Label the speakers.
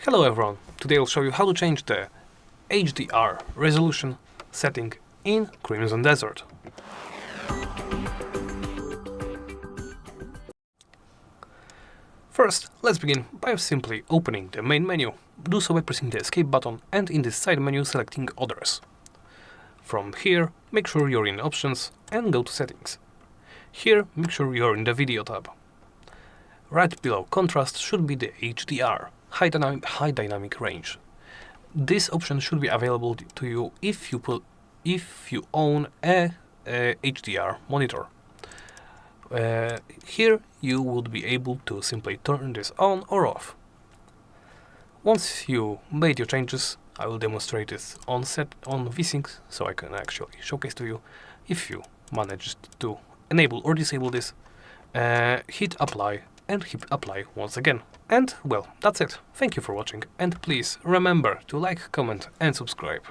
Speaker 1: Hello everyone, today I'll show you how to change the HDR resolution setting in Crimson Desert. First, let's begin by simply opening the main menu. Do so by pressing the escape button and in the side menu selecting Others. From here, make sure you're in Options and go to Settings. Here, make sure you're in the Video tab. Right below Contrast should be the HDR, High Dynamic Range. This option should be available to you if you own a HDR monitor. Here you would be able to simply turn this on or off. Once you made your changes, I will demonstrate it on VSync so I can actually showcase to you. If you managed to enable or disable this, hit apply and hit apply once again. And well, that's it. Thank you for watching and please remember to like, comment and subscribe.